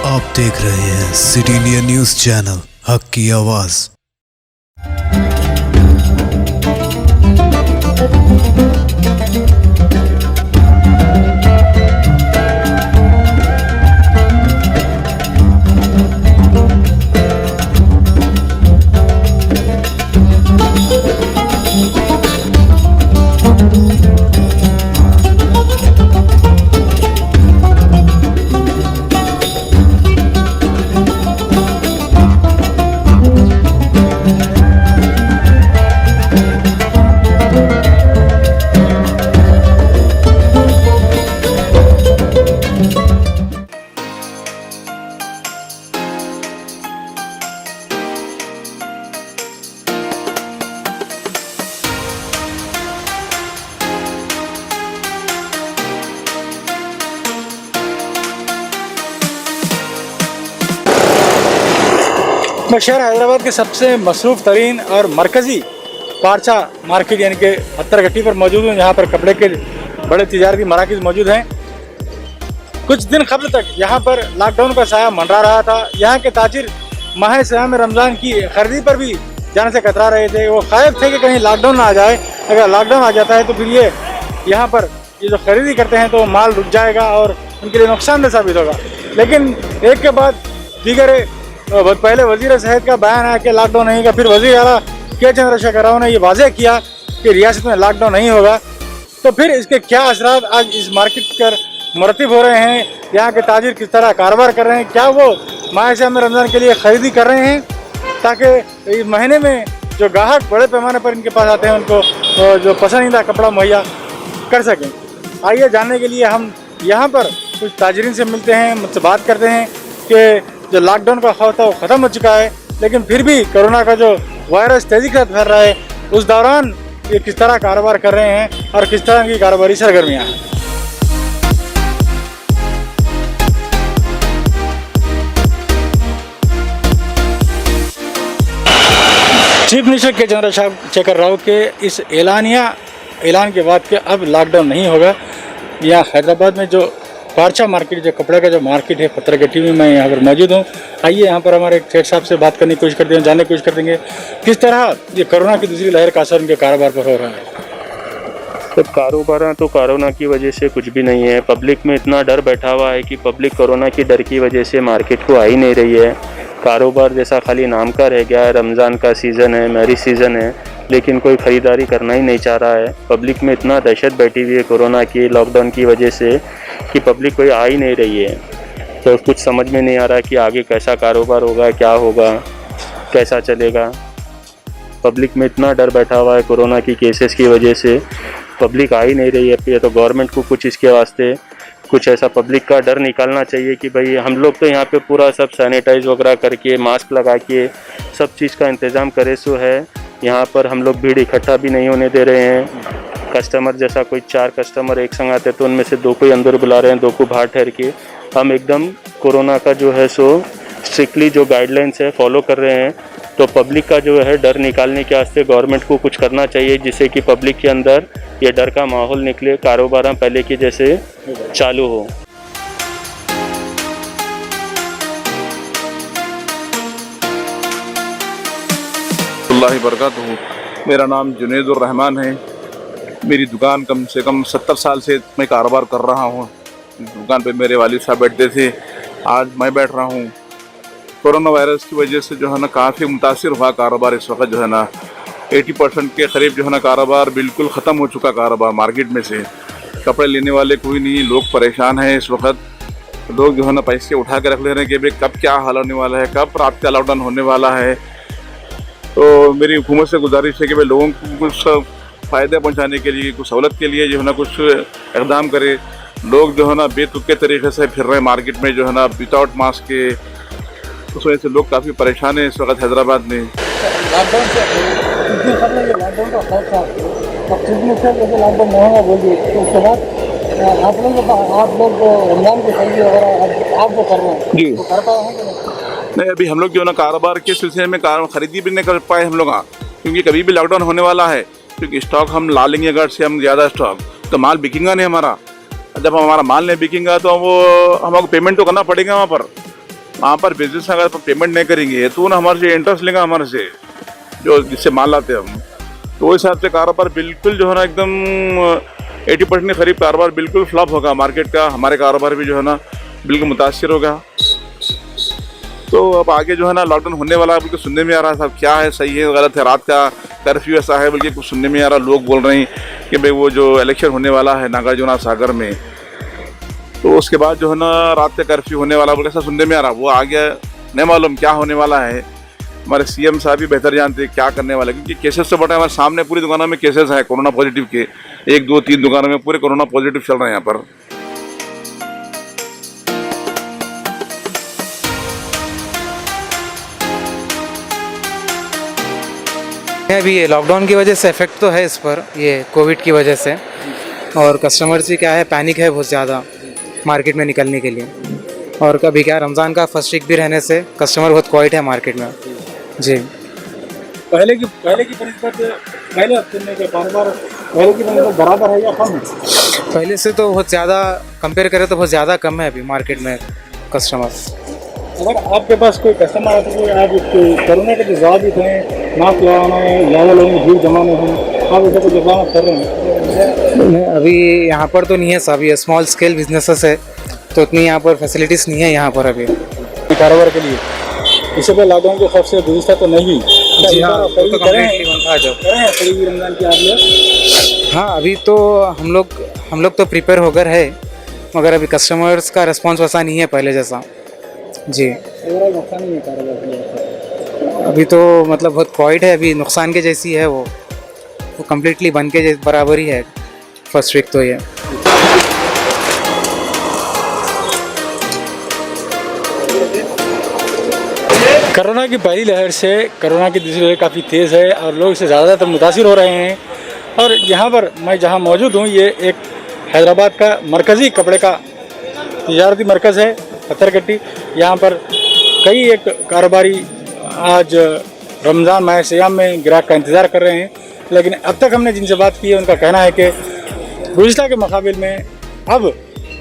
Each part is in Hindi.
आप देख रहे हैं सिटी इंडिया न्यूज चैनल, हक की आवाज। मैं शहर हैदराबाद के सबसे मसरूफ़ तरीन और मरकज़ी पारचा मार्केट यानी कि पत्थरघट्टी पर मौजूद हूँ। यहाँ पर कपड़े के बड़े तिजारती मराकज़ मौजूद हैं। कुछ दिन कबल तक यहाँ पर लॉकडाउन का साया मंडरा रहा था। यहाँ के ताजिर माह सियाम रमज़ान की खरीदी पर भी जाने से कतरा रहे थे। वो ख़ायफ थे कि कहीं लॉकडाउन ना आ जाए। अगर लॉकडाउन आ जाता है तो फिर ये यहाँ पर ये जो खरीदी करते हैं तो माल रुक जाएगा और उनके लिए नुकसानदेह साबित होगा। लेकिन एक के बाद दीगर पहले वज़ीर सेहत का बयान आया कि लॉकडाउन नहीं होगा, फिर वज़ीर आला के चंद्रशेखर राव ने ये वाज़ेह किया कि रियासत में लॉकडाउन नहीं होगा। तो फिर इसके क्या असरात आज इस मार्केट पर मुरतब हो रहे हैं, यहाँ के ताजिर किस तरह कारोबार कर रहे हैं, क्या वो माह सियाम रमज़ान के लिए ख़रीदी कर रहे हैं ताकि इस महीने में जो ग्राहक बड़े पैमाने पर इनके पास आते हैं उनको जो पसंदीदा कपड़ा मुहैया कर सकें। आइए जानने के लिए हम यहाँ पर कुछ ताजरीन से मिलते हैं, मुझसे बात करते हैं कि जो लॉकडाउन का खौफ था वो ख़त्म हो चुका है, लेकिन फिर भी कोरोना का जो वायरस तेज़ी के साथ फैल रहा है उस दौरान ये किस तरह कारोबार कर रहे हैं और किस तरह की कारोबारी सरगर्मियाँ हैं। चीफ मिनिस्टर के चंद्रशेखर राव के इस ऐलान के बाद कि अब लॉकडाउन नहीं होगा, यहाँ हैदराबाद में जो पारचा मार्केट जो कपड़े का जो मार्केट है पत्थरघट्टी में, मैं यहाँ पर मौजूद हूँ। आइए यहाँ पर हमारे सेठ साहब से बात करने की कोशिश करते हैं, जानने की कोशिश करेंगे किस तरह ये कोरोना की दूसरी लहर का असर उनके कारोबार पर हो रहा है। तो कारोबार तो कोरोना की वजह से कुछ भी नहीं है। पब्लिक में इतना डर बैठा हुआ है कि पब्लिक कोरोना की डर की वजह से मार्केट को आ ही नहीं रही है। कारोबार जैसा खाली नाम का रह गया है। रमज़ान का सीज़न है, मैरिज सीज़न है, लेकिन कोई ख़रीदारी करना ही नहीं चाह रहा है। पब्लिक में इतना दहशत बैठी हुई है कोरोना की लॉकडाउन की वजह से कि पब्लिक कोई आ ही नहीं रही है। तो कुछ समझ में नहीं आ रहा कि आगे कैसा कारोबार होगा, क्या होगा, कैसा चलेगा। पब्लिक में इतना डर बैठा हुआ है कोरोना की केसेस की वजह से, पब्लिक आ ही नहीं रही है। ये तो गवर्नमेंट को कुछ इसके वास्ते कुछ ऐसा पब्लिक का डर निकालना चाहिए कि भाई हम लोग तो यहाँ पे पूरा सब सैनिटाइज वगैरह करके मास्क लगा के सब चीज़ का इंतज़ाम करे सो है। यहाँ पर हम लोग भीड़ इकट्ठा भी नहीं होने दे रहे हैं। कस्टमर जैसा कोई 4 कस्टमर एक संग आते तो उनमें से 2 को ही अंदर बुला रहे हैं, 2 को बाहर ठहर के। हम एकदम कोरोना का जो है सो स्ट्रिक्टली जो गाइडलाइंस है फॉलो कर रहे हैं। तो पब्लिक का जो है डर निकालने के वास्ते गवर्नमेंट को कुछ करना चाहिए जिससे कि पब्लिक के अंदर ये डर का माहौल निकले, कारोबार पहले के जैसे चालू हो। अल्लाह बरकातहू। मेरा नाम जुनैदुर रहमान है। मेरी दुकान कम से कम 70 साल से मैं कारोबार कर रहा हूँ। दुकान पे मेरे वालिद साहब बैठते थे, आज मैं बैठ रहा हूँ। कोरोना वायरस की वजह से जो है ना काफ़ी मुतासिर हुआ कारोबार। इस वक्त जो है ना 80% के करीब जो है ना कारोबार बिल्कुल ख़त्म हो चुका। कारोबार मार्केट में से कपड़े लेने वाले कोई नहीं, लोग परेशान हैं। इस वक्त लोग जो है ना पैसे उठा के रख ले रहे हैं कि भाई कब क्या हाल होने वाला है, कब रात का लॉकडाउन होने वाला है। तो मेरी हुकूमत से गुजारिश है कि भाई लोगों को कुछ फ़ायदे पहुंचाने के लिए, कुछ सहूलत के लिए जो है ना कुछ इक़दाम करे। लोग जो है ना बेतुके तरीके से फिर रहे हैं मार्केट में जो है ना विदाउट मास्क के। उस वजह से लोग काफ़ी परेशान हैं इस वक्त हैदराबाद में। लॉकडाउन से लॉकडाउन का खौफ था, अब चीफ मिनिस्टर जैसे लॉकडाउन नहीं होगा बोल दिए, तो उसके बाद आप लोग रमज़ान की खरीदी वगैरह आप जो कर रहे हैं जी, तो कर पाए हैं कि नहीं? अभी हम लोग जो है ना कारोबार के सिलसिले में खरीदी भी नहीं कर पाए हम लोग, क्योंकि कभी भी लॉकडाउन होने वाला है। क्योंकि स्टॉक हम ला लेंगे अगर से हम ज़्यादा स्टॉक, तो माल बिकेगा नहीं हमारा। जब हमारा माल नहीं बिकेगा तो वो हमको पेमेंट तो करना पड़ेगा वहाँ पर। वहाँ पर बिजनेस अगर पेमेंट नहीं करेंगे तो ना हमारे से इंटरेस्ट लेगा हमारे से, जो जिससे माल लाते हैं हम, तो उस हिसाब से कारोबार बिल्कुल जो है ना एकदम 80% करीब कारोबार बिल्कुल फ्लॉप होगा मार्केट का। हमारे कारोबार भी जो है ना बिल्कुल मुतासिर होगा। तो अब आगे जो है ना लॉकडाउन होने वाला है, बिल्कुल सुनने में आ रहा है साहब, क्या है सही है गलत है। रात का कर्फ्यू ऐसा है बल्कि कुछ सुनने में आ रहा, लोग बोल रहे हैं कि भाई वो जो इलेक्शन होने वाला है नागार्जुना सागर में, तो उसके बाद जो है ना रात का कर्फ्यू होने वाला बल्कि ऐसा सुनने में आ रहा। वो आगे नहीं मालूम क्या होने वाला है। हमारे सीएम साहब भी बेहतर जानते हैं क्या करने वाला है, क्योंकि केसेस तो बड़ा हमारे सामने पूरी दुकानों में केसेस हैं कोरोना पॉजिटिव के। 1 2 3 दुकानों में पूरे कोरोना पॉजिटिव चल रहे हैं यहाँ पर। अभी ये लॉकडाउन की वजह से इफेक्ट तो है इस पर, ये कोविड की वजह से, और कस्टमर से क्या है पैनिक है बहुत ज़्यादा मार्केट में निकलने के लिए। और कभी क्या रमज़ान का फर्स्ट वीक भी रहने से कस्टमर बहुत क्वाइट है मार्केट में जी। पहले की परिस्थिति पहले हफ्ते में कारोबार पहले की परिस्थिति बराबर है या कम है? पहले से तो बहुत ज़्यादा कंपेयर करें तो बहुत ज़्यादा कम है अभी मार्केट में कस्टमर। अगर आपके पास कोई कस्टमर आता है, आप कोरोना के जो जवाब थे, मास्क लगाना है, ज़्यादा लोगों में भीड़ जमा नहीं है, आप ऐसे कुछ इकदाम कर रहे हैं? नहीं, अभी यहाँ पर तो नहीं है साहब, ये स्मॉल स्केल बिजनेसेस है तो उतनी यहाँ पर फैसिलिटीज़ नहीं है यहाँ पर अभी कारोबार के लिए। इससे पहले लॉकडाउन के खौफ से गुज़िश्ता तो नहीं हुई? जी हाँ, तो कम्प्लीटली बंद था जब। करीबी रमज़ान की आप लोग? हाँ, अभी तो हम लोग तो प्रिपेयर होकर है, मगर अभी कस्टमर्स का रिस्पॉन्स वैसा नहीं है पहले जैसा जी। नुकसान नहीं है कारोबार के लिए? अभी तो मतलब बहुत क्वाइट है, अभी नुकसान के जैसी है वो कम्प्लीटली बंद के बराबर ही है फर्स्ट वीक तो ये। कोरोना की पहली लहर से कोरोना की दूसरी लहर काफ़ी तेज़ है और लोग इससे ज़्यादातर मुतासिर हो रहे हैं। और यहाँ पर मैं जहाँ मौजूद हूँ, ये एक हैदराबाद का मरकज़ी कपड़े का तिजारती मरकज़ है पत्थरगट्टी। यहाँ पर कई एक कारोबारी आज रमज़ान माह सियाम में ग्राहक का इंतज़ार कर रहे हैं, लेकिन अब तक हमने जिनसे बात की है उनका कहना है कि गुज़िश्ता के मुकाबले में अब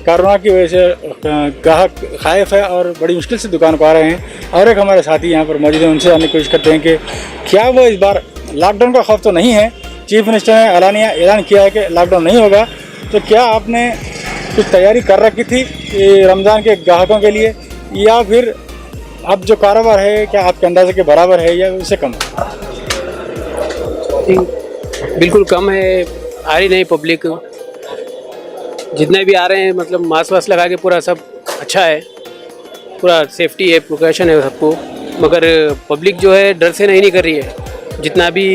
कोरोना की वजह से ग्राहक खाइफ है और बड़ी मुश्किल से दुकान को आ रहे हैं। और एक हमारे साथी यहाँ पर मौजूद हैं, उनसे जानने की कोशिश करते हैं कि क्या वो इस बार लॉकडाउन का खौफ तो नहीं है। चीफ मिनिस्टर ने एलानिया ऐलान किया है कि लॉकडाउन नहीं होगा, तो क्या आपने कुछ तैयारी कर रखी थी रमज़ान के ग्राहकों के लिए, या फिर अब जो कारोबार है क्या आपके अंदाजे के बराबर है या उससे कम है? बिल्कुल कम है, आ रही नहीं पब्लिक। जितने भी आ रहे हैं मतलब मास्क वास्क लगा के पूरा सब अच्छा है, पूरा सेफ्टी है, प्रिकॉशन है सबको, मगर पब्लिक जो है डर से नहीं कर रही है। जितना भी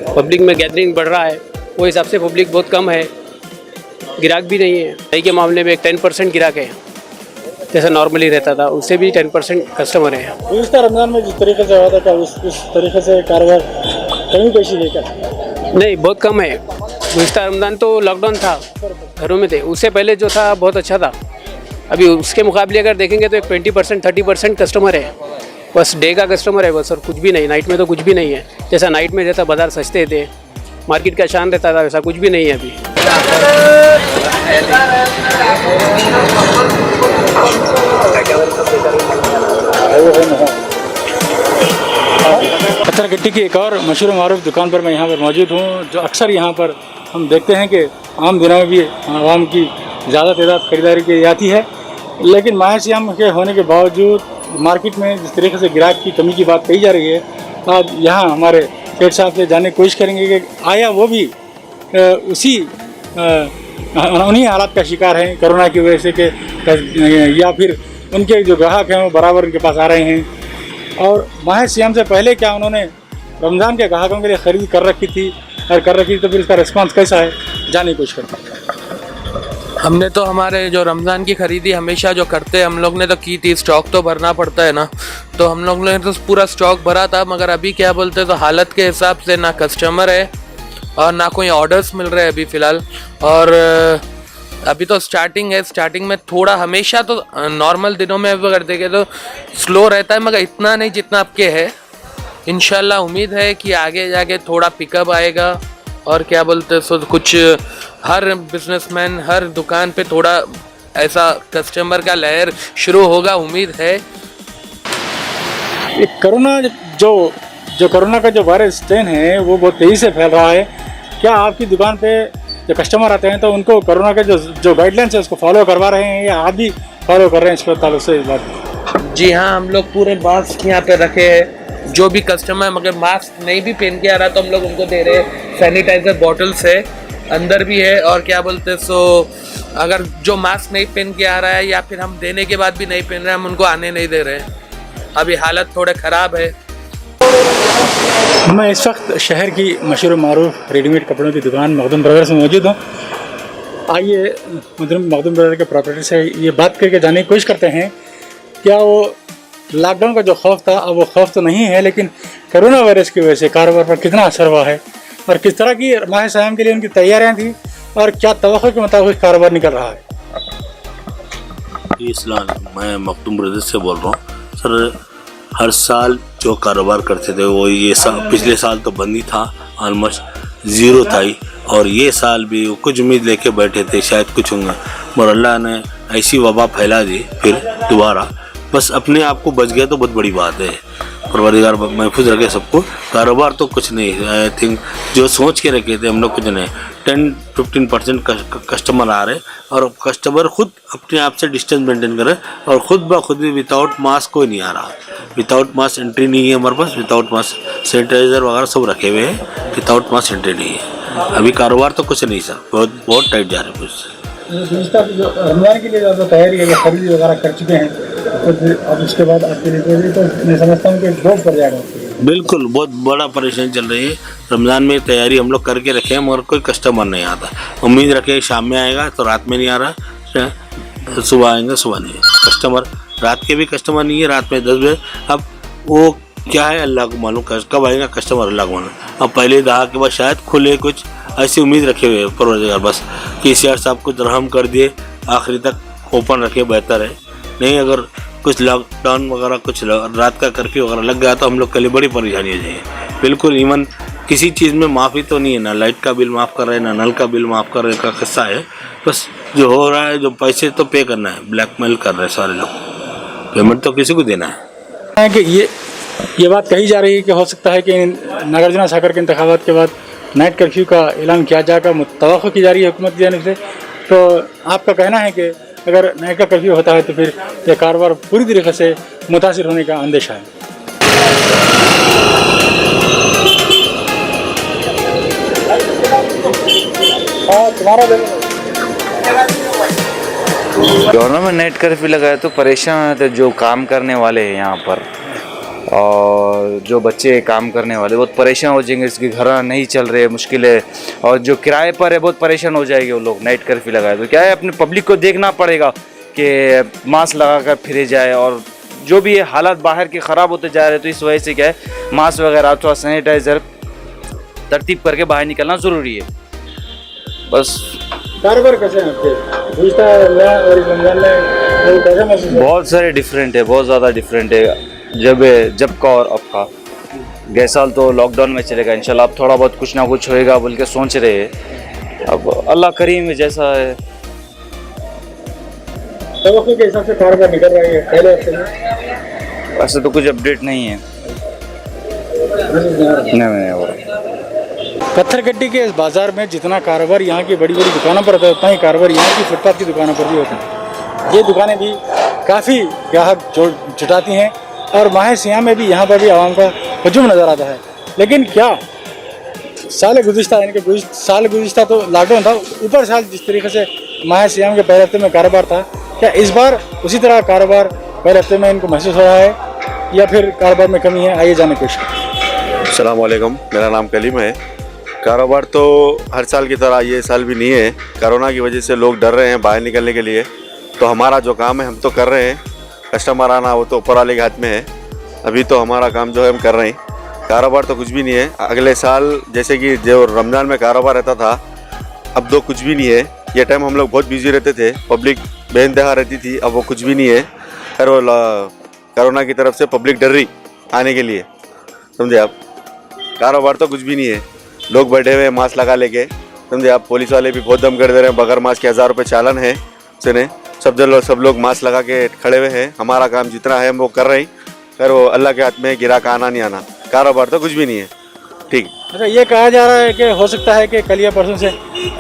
पब्लिक में गैदरिंग बढ़ रहा है वो हिसाब से पब्लिक बहुत कम है, गिराक भी नहीं है। दही के मामले में एक 10% गिराक है, जैसा नॉर्मली रहता था उससे भी 10% कस्टमर है। गुज़िश्ता रमज़ान में जिस तरीके से हुआ था क्या उस तरीके से कारोबार कमी पेशी है क्या? नहीं, बहुत कम है। गुज़िश्ता रमज़ान तो लॉकडाउन था, घरों में थे, उससे पहले जो था बहुत अच्छा था। अभी उसके मुकाबले अगर देखेंगे तो एक 20% 30% कस्टमर है, बस डे का कस्टमर है बस, और कुछ भी नहीं। नाइट में तो कुछ भी नहीं है, जैसा नाइट में जैसा बाज़ार सस्ते थे, मार्केट का शान रहता था, वैसा कुछ भी नहीं है अभी। पत्थरगट्टी की एक और मशहूर मारूफ दुकान पर मैं यहाँ पर मौजूद हूँ, जो अक्सर यहाँ पर हम देखते हैं कि आम दिनों में भी आवाम की ज़्यादा तादाद खरीदारी की जाती है, लेकिन माह सियाम के होने के बावजूद मार्केट में जिस तरीके से ग्राहक की कमी की बात कही जा रही है, आज यहाँ हमारे सेठ साहब से जानने की कोशिश करेंगे कि आया वो भी उन्हीं हालात का शिकार हैं कोरोना की वजह से, कि या फिर उनके जो ग्राहक हैं वो बराबर उनके पास आ रहे हैं। और माह सियाम से पहले क्या उन्होंने रमज़ान के ग्राहकों के लिए ख़रीद कर रखी थी, और कर रखी थी तो फिर इसका रिस्पांस कैसा है, जानने की कोशिश करते हैं। हमने तो हमारे जो रमज़ान की ख़रीदी हमेशा जो करते हैं हम लोग ने तो की थी, स्टॉक तो भरना पड़ता है ना, तो हम लोग ने तो पूरा स्टॉक भरा था। मगर अभी क्या बोलते तो हालत के हिसाब से ना कस्टमर है और ना कोई ऑर्डर्स मिल रहे हैं अभी फ़िलहाल। और अभी तो स्टार्टिंग है, स्टार्टिंग में थोड़ा हमेशा तो नॉर्मल दिनों में अगर देखें तो स्लो रहता है, मगर इतना नहीं जितना आपके है। इंशाल्लाह उम्मीद है कि आगे जाके थोड़ा पिकअप आएगा। और क्या बोलते सो कुछ हर बिजनेसमैन हर दुकान पे थोड़ा ऐसा कस्टमर का लहर शुरू होगा, उम्मीद है। ये कोरोना जो कोरोना का जो वायरस स्ट्रेन है वो बहुत तेज़ी से फैल रहा है। क्या आपकी दुकान पे जो कस्टमर आते हैं तो उनको कोरोना के जो गाइडलाइंस है उसको फॉलो करवा रहे हैं या आप भी फॉलो कर रहे हैं इसके ताल्लुक से इस बात? जी हाँ, हम लोग पूरे मास्क यहाँ पे रखे हैं। जो भी कस्टमर मगर मास्क नहीं भी पहन के आ रहा तो हम लोग उनको दे रहे हैं। सैनिटाइजर बॉटल्स है, अंदर भी है, और क्या बोलते हैं सो अगर जो मास्क नहीं पहन के आ रहा है या फिर हम देने के बाद भी नहीं पहन रहे, हम उनको आने नहीं दे रहे हैं। अभी हालत थोड़े ख़राब है। मैं इस वक्त शहर की मशहूर मारूफ रेडीमेड कपड़ों की दुकान मखदूम ब्रदर्स में मौजूद हूँ। आइए मखदूम ब्रदर के प्रॉपर्टी से ये बात करके जानने की कोशिश करते हैं क्या वो लॉकडाउन का जो खौफ था अब वो खौफ तो नहीं है, लेकिन कोरोना वायरस की वजह से कारोबार पर कितना असर हुआ है और किस तरह की माह सायम के लिए उनकी तैयारियाँ थी और क्या तवक्को के मुताबिक कारोबार निकल रहा है। इस्लाम, मैं मखदूम ब्रदर्स से बोल रहा हूँ। सर, हर साल जो कारोबार करते थे वो ये साल, पिछले साल तो बंद ही था, ऑलमोस्ट ज़ीरो था ही, और ये साल भी वो कुछ उम्मीद लेके बैठे थे शायद कुछ होगा, मगर अल्लाह ने ऐसी वबा फैला दी फिर दोबारा। बस अपने आप को बच गया तो बहुत बड़ी बात है। परवरदिगार महफूज रखे सबको। कारोबार तो कुछ नहीं, आई थिंक जो सोच के रखे थे हम लोग कुछ नहीं। 10-15% कस्टमर आ रहे और कस्टमर खुद अपने आप से डिस्टेंस मेंटेन करे और खुद ब खुद भी विदाउट मास्क कोई नहीं आ रहा। विदाउट मास्क एंट्री नहीं है हमारे पास, विदाउट मास्क सैनिटाइजर वगैरह सब रखे हुए हैं, विदाउट मास्क एंट्री नहीं है। अभी कारोबार तो कुछ नहीं सर, बहुत टाइट जा रहा है कुछ। जो रमजान के लिए जो तैयारी है खरीदी वगैरह कर चुके हैं तो अब उसके बाद आपके लिए तो मैं समझता हूँ कि बहुत पड़ जाएगा। बिल्कुल, बहुत बड़ा परेशानी चल रही है। रमज़ान में तैयारी हम लोग करके रखे हैं मगर कोई कस्टमर नहीं आता। उम्मीद रखे शाम में आएगा तो रात में नहीं आ रहा, सुबह आएंगे सुबह नहीं कस्टमर, रात के भी कस्टमर नहीं है, रात में 10 बजे। अब वो क्या है अल्लाह को मालूम, कब आएगा कस्टमर अल्लाह को मालूम। अब पहले दहा के बाद शायद खुले, कुछ ऐसी उम्मीद रखे हुए परवरदिगार बस कि सीआर साहब कुछ रहम कर दिए, आखिरी तक ओपन रखे बेहतर है। नहीं अगर कुछ लॉकडाउन वगैरह कुछ रात का कर्फ्यू वगैरह लग गया तो हम लोग के लिए बड़ी परेशानी हो जाएगी। बिल्कुल, इवन किसी चीज़ में माफ़ी तो नहीं है, ना लाइट का बिल माफ़ कर रहे हैं, ना नल का बिल माफ़ कर रहे का किस्सा है। बस जो हो रहा है, जो पैसे तो पे करना है, ब्लैकमेल कर रहे हैं सारे लोग, पेमेंट तो किसी को देना है। कि ये बात कही जा रही है कि हो सकता है कि नागार्जुन सागर के इंतखाबात के बाद नाइट कर्फ्यू का ऐलान किया जाएगा, तवक्को की जा रही है हुकूमत की जानिब से। तो आपका कहना है कि अगर नाइट का कर्फ्यू होता है तो फिर यह कारोबार पूरी तरीके से मुतासिर होने का अंदेशा है। गवर्नमेंट नेट कर्फ्यू लगाया तो परेशान होते जो काम करने वाले हैं यहाँ पर, और जो बच्चे काम करने वाले बहुत परेशान हो जाएंगे। इसके घर नहीं चल रहे, मुश्किल है, और जो किराए पर है बहुत परेशान हो जाएंगे वो लोग। नाइट कर्फ्यू लगाए तो क्या है, अपने पब्लिक को देखना पड़ेगा कि मास्क लगा कर फिरे जाए, और जो भी है हालात बाहर के ख़राब होते जा रहे हैं तो इस वजह से क्या है मास्क वगैरह अथवा सैनिटाइज़र तरतीब करके बाहर निकलना ज़रूरी है। बस कारोबार कैसे हैं आपके? और रमजान में कैसे महसूस? बहुत सारे डिफरेंट है, बहुत ज़्यादा डिफरेंट है जब का और अब का। गए साल तो लॉकडाउन में चलेगा, इंशाल्लाह अब थोड़ा बहुत कुछ ना कुछ होएगा बोल के सोच रहे हैं। अब अल्लाह करीम है जैसा है। तवक्को के हिसाब से कारोबार निकल रहा है पहले हफ्ते में? ऐसे तो कुछ अपडेट नहीं है, नहीं हो रहा। पत्थरगट्टी के इस बाज़ार में जितना कारोबार यहाँ की बड़ी बड़ी दुकानों पर होता है उतना ही कारोबार यहाँ की फुटपाथ की दुकानों पर भी होता है। ये दुकानें भी काफ़ी ग्राहक जुटाती हैं और माह सियाम में भी यहाँ पर भी आवाम का हजूम नज़र आता है। लेकिन क्या साल गुज़िश्ता यानी कि साल गुज़िश्ता तो लॉकडाउन था, ऊपर साल जिस तरीके से माह सियाम के पहले हफ्ते में कारोबार था, क्या इस बार उसी तरह कारोबार पहले हफ्ते में इनको महसूस हो रहा है या फिर कारोबार में कमी है? आइए जाने की कोशिश करें। अस्सलाम वालेकुम, मेरा नाम कलीम है। कारोबार तो हर साल की तरह ये साल भी नहीं है। कोरोना की वजह से लोग डर रहे हैं बाहर निकलने के लिए, तो हमारा जो काम है हम तो कर रहे हैं। कस्टमर आना वो तो ऊपर वाले के हाथ में है। अभी तो हमारा काम जो है हम कर रहे हैं। कारोबार तो कुछ भी नहीं है। अगले साल जैसे कि जो रमज़ान में कारोबार रहता था, अब तो कुछ भी नहीं है। ये टाइम हम लोग बहुत बिजी रहते थे, पब्लिक बेइंतहा रहती थी, अब वो कुछ भी नहीं है। खैर वो कोरोना की तरफ से पब्लिक डर रही आने के लिए, समझे आप। कारोबार तो कुछ भी नहीं है, लोग बैठे हुए मास्क लगा लेके, समझे आप। पुलिस वाले भी बहुत दम कर दे रहे हैं, बगैर मास्क के 1000 रुपये चालान है। सुने सब लोग मास्क लगा के खड़े हुए हैं। हमारा काम जितना है हम वो कर रहे हैं, फिर वो अल्लाह के हाथ में, गिराक आना नहीं आना, कारोबार तो कुछ भी नहीं है। ठीक। अच्छा, ये कहा जा रहा है कि हो सकता है कि कल या परसों से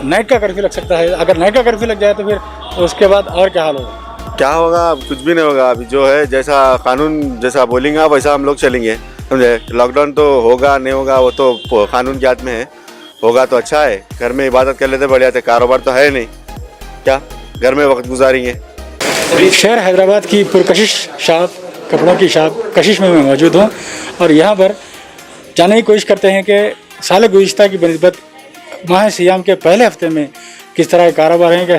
नाइट का कर्फ्यू लग सकता है। अगर नाइट का कर्फ्यू लग जाए तो फिर उसके बाद और क्या हाल होगा? क्या होगा? अब कुछ भी नहीं होगा। अभी जो है जैसा कानून जैसा बोलेंगे आप वैसा हम लोग चलेंगे, समझे। लॉकडाउन तो होगा नहीं होगा वो तो कानून के हाथ में है। होगा तो अच्छा है, घर में इबादत कर लेते बढ़िया थे। कारोबार तो है नहीं, क्या घर में वक्त गुजारेंगे। शहर हैदराबाद की पुरकशिश शॉप, कपड़ों की शॉप कशिश में मैं मौजूद हूँ और यहाँ पर जानने की कोशिश करते हैं कि साल गुज़िश्ता की बनिस्बत माह सियाम के पहले हफ्ते में किस तरह के कारोबार हैं। क्या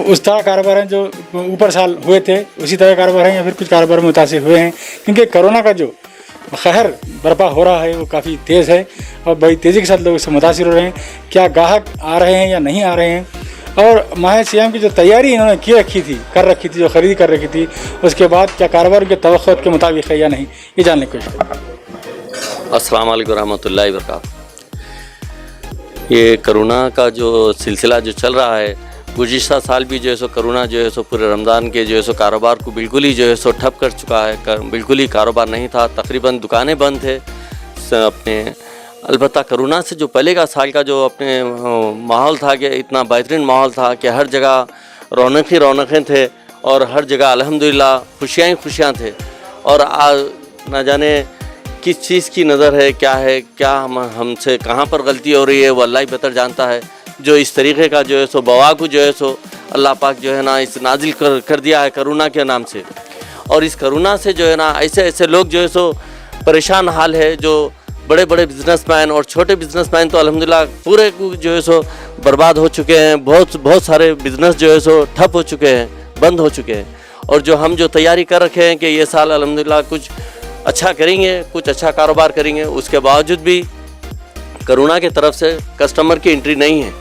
उस तरह कारोबार हैं जो ऊपर साल हुए थे, उसी तरह कारोबार हैं या फिर कुछ कारोबार मुतासिर हुए हैं? क्योंकि कोरोना का जो कहर बर्पा हो रहा है वो काफ़ी तेज़ है और बड़ी तेज़ी के साथ लोग इससे मुतासिर हो रहे हैं। क्या ग्राहक आ रहे हैं या नहीं आ रहे हैं? और माह सियाम की जो तैयारी इन्होंने कर रखी थी, जो ख़रीदी कर रखी थी, उसके बाद क्या कारोबार के तवक्कुत के मुताबिक है या नहीं, ये जानने की कोशिश करें। अस्सलाम वालेकुम रहमतुल्लाहि व बरकातहू। ये कोरोना का जो सिलसिला जो चल रहा है, गुज़िश्ता साल भी जो है सो कोरोना जो है सो पूरे रमज़ान के जो है सो कारोबार को बिल्कुल ही जो है सो ठप कर चुका है। बिल्कुल ही कारोबार नहीं था, तकरीबन दुकानें बंद थे अपने। अलबत्ता कोरोना से जो पहले का साल का जो अपने माहौल था कि इतना बेहतरीन माहौल था कि हर जगह रौनकें थे और हर जगह अल्हम्दुलिल्लाह खुशियाँ ही खुशियाँ थे। और ना जाने किस चीज़ की नज़र है, क्या हमसे कहाँ पर गलती हो रही है, वो अल्लाह ही बेहतर जानता है। जो इस तरीक़े का जो है सो बवा को जो है सो अल्लाह पाक जो है ना इस नाजिल कर दिया है कोरोना के नाम से। और इस कोरोना से जो है ना ऐसे लोग जो है सो परेशान हाल है। जो बड़े बड़े बिजनेसमैन और छोटे बिजनेसमैन तो अल्हम्दुलिल्लाह पूरे जो है सो बर्बाद हो चुके हैं। बहुत सारे बिजनेस जो है सो ठप हो चुके हैं, बंद हो चुके हैं। और जो हम जो तैयारी कर रखे हैं कि ये साल अल्हम्दुलिल्लाह कुछ अच्छा करेंगे, कुछ अच्छा कारोबार करेंगे, उसके बावजूद भी कोरोना की तरफ से कस्टमर की एंट्री नहीं है।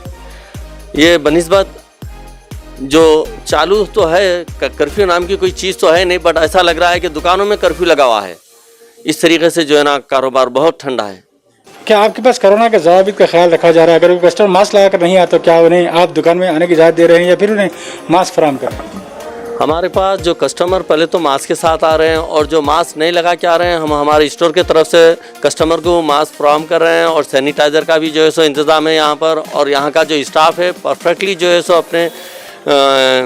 ये बनिस्बत जो चालू तो है, कर्फ्यू नाम की कोई चीज़ तो है नहीं, बट ऐसा लग रहा है कि दुकानों में कर्फ्यू लगा हुआ है। इस तरीके से जो है ना कारोबार बहुत ठंडा है। क्या आपके पास कोरोना के ज़वाबित का ख्याल रखा जा रहा है? अगर कोई कस्टमर मास्क लगा कर नहीं आता तो क्या उन्हें आप दुकान में आने की इजाज़त दे रहे हैं या फिर उन्हें मास्क फराहम कर रहे हैं? हमारे पास जो कस्टमर पहले तो मास्क के साथ आ रहे हैं और जो मास्क नहीं लगा के आ रहे हैं, हम हमारे स्टोर की तरफ से कस्टमर को मास्क फराहम कर रहे हैं और सैनिटाइज़र का भी जो है सो इंतज़ाम है यहाँ पर। और यहाँ का जो स्टाफ है परफेक्टली जो है सो अपने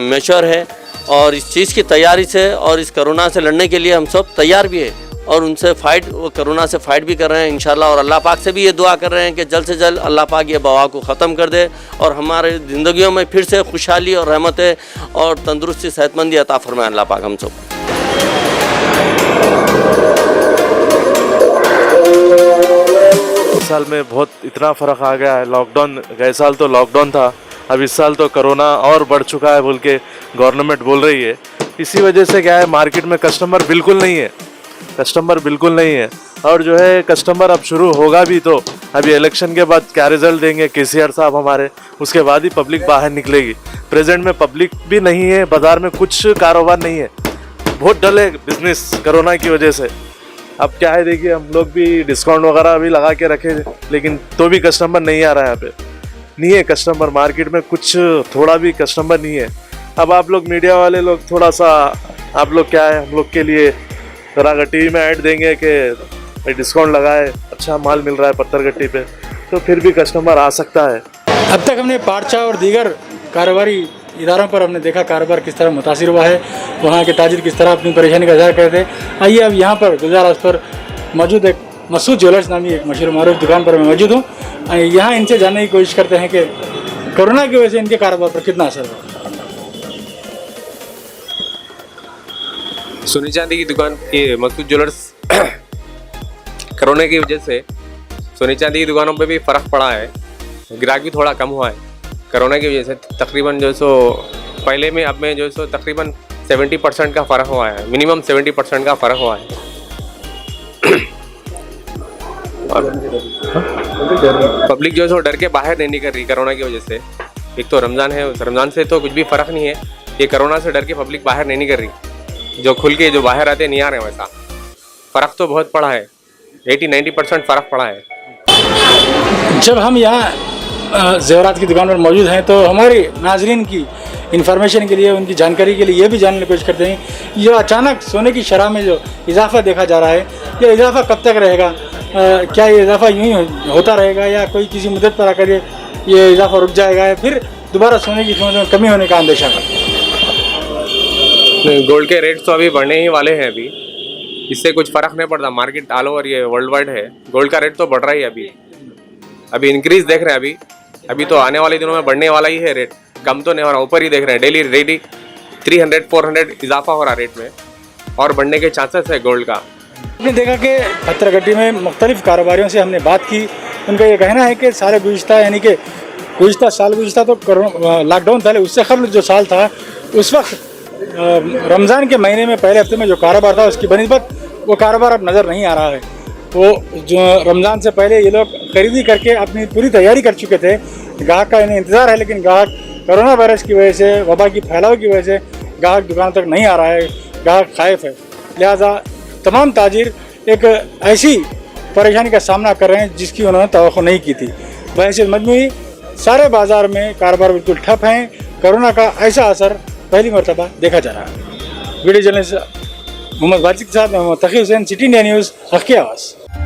मेच्योर है और इस चीज़ की तैयारी से और इस कोरोना से लड़ने के लिए हम सब तैयार भी है और उनसे कोरोना से फाइट भी कर रहे हैं इंशाल्लाह। और अल्लाह पाक से भी ये दुआ कर रहे हैं कि जल्द से जल्द अल्लाह पाक ये बवा को ख़त्म कर दे और हमारे ज़िंदगियों में फिर से खुशहाली और रहमतें और तंदुरुस्ती सेहतमंदी अता फरमाए अल्लाह पाक हम सब। इस साल में बहुत इतना फ़र्क आ गया है। लॉकडाउन गए साल तो लॉकडाउन था, अब इस साल तो कोरोना और बढ़ चुका है बोल के गवर्नमेंट बोल रही है। इसी वजह से क्या है, मार्केट में कस्टमर बिल्कुल नहीं है। और जो है कस्टमर अब शुरू होगा भी तो अभी इलेक्शन के बाद क्या रिजल्ट देंगे केसीआर साहब हमारे, उसके बाद ही पब्लिक बाहर निकलेगी। प्रेजेंट में पब्लिक भी नहीं है, बाज़ार में कुछ कारोबार नहीं है, बहुत डल है बिजनेस कोरोना की वजह से। अब क्या है, देखिए हम लोग भी डिस्काउंट वगैरह भी लगा के रखे लेकिन तो भी कस्टमर नहीं आ रहा है। यहाँ पे नहीं है कस्टमर, मार्केट में कुछ थोड़ा भी कस्टमर नहीं है। अब आप लोग मीडिया वाले लोग थोड़ा सा, आप लोग क्या है हम लोग के लिए अगर टीवी में ऐड देंगे कि डिस्काउंट लगाए, अच्छा माल मिल रहा है पत्थरगट्टी पे, तो फिर भी कस्टमर आ सकता है। अब तक हमने पार्चा और दीगर कारोबारी इदारों पर हमने देखा कारोबार किस तरह मुतासिर हुआ है, वहाँ के ताजिर किस तरह अपनी परेशानी का इज़हार करते थे। आइए अब यहाँ पर गुलजार हाउस पर मौजूद एक मसूद ज्वेलर्स नामी एक मशहूर मारूफ दुकान पर मैं मौजूद हूँ। यहाँ इनसे जानने की कोशिश करते हैं कि कोरोना की वजह से इनके कारोबार पर कितना असर हुआ। सोने चांदी की दुकान ये मसूद ज्वेलर्स कोरोना की वजह से सोने चांदी की दुकानों पे भी फ़र्क पड़ा है, ग्राहक भी थोड़ा कम हुआ है कोरोना की वजह से। तकरीबन जो सो पहले में अब में जो सो तकरीबन 70% का फ़र्क हुआ है, मिनिमम 70% का फ़र्क हुआ है। और पब्लिक जो सो डर के बाहर नहीं निकल रही कोरोना की वजह से। एक तो रमज़ान है, उस रमज़ान से तो कुछ भी फ़र्क नहीं है, ये कोरोना से डर के पब्लिक बाहर नहीं निकल रही। जो खुल के जो बाहर आते नहीं आ रहे हैं, वैसा फ़र्क तो बहुत पड़ा है, 80-90% फ़र्क पड़ा है। जब हम यहाँ ज़ेवरात की दुकान पर मौजूद हैं तो हमारे नाजरीन की इन्फॉर्मेशन के लिए, उनकी जानकारी के लिए ये भी जानने की कोशिश करते हैं ये अचानक सोने की शरह में जो इजाफा देखा जा रहा है, ये इजाफा कब तक रहेगा? क्या ये इजाफा यूं ही होता रहेगा या कोई किसी मुद्दत पर आकर ये इजाफा रुक जाएगा या फिर दोबारा सोने की कीमत में कमी होने का अंदेशा है? गोल्ड के रेट तो अभी बढ़ने ही वाले हैं अभी, इससे कुछ फ़र्क नहीं पड़ता। मार्केट ऑल ओवर ये वर्ल्ड वाइड है, गोल्ड का रेट तो बढ़ रहा ही है अभी इंक्रीज देख रहे हैं अभी तो आने वाले दिनों में बढ़ने वाला ही है रेट, कम तो नहीं हो रहा, ऊपर ही देख रहे हैं। डेली 300-400 इजाफा हो रहा रेट में और बढ़ने के चांसेस है गोल्ड का। आपने देखा कि पत्थरगट्टी में मुख्तलिफ कारोबारियों से हमने बात की, उनका ये कहना है कि सारे गुज़िश्ता यानी कि गुज़िश्ता साल गुज़िश्ता तो लॉकडाउन था, उससे कबल जो साल था उस वक्त रमज़ान के महीने में पहले हफ्ते में जो कारोबार था उसकी बनिस्बत वो कारोबार अब नज़र नहीं आ रहा है। वो जो रमज़ान से पहले ये लोग खरीदी करके अपनी पूरी तैयारी कर चुके थे, ग्राहक का इन्हें इंतज़ार है, लेकिन ग्राहक कोरोना वायरस की वजह से, वबा की फैलाव की वजह से ग्राहक दुकान तक नहीं आ रहा है, ग्राहक खाइफ है। लिहाजा तमाम ताजिर एक ऐसी परेशानी का सामना कर रहे हैं जिसकी उन्होंने तवक्को नहीं की थी। वैसे मजमूई सारे बाज़ार में कारोबार बिल्कुल ठप हैं। कोरोना का ऐसा असर पहली मरतबा देखा जा रहा है। वीडियो जर्नलिस्ट मोहम्मद वाजिद के साथ मोहम्मद तकी हुसैन, सिटी इंडिया न्यूज़, हक़ की आवाज़।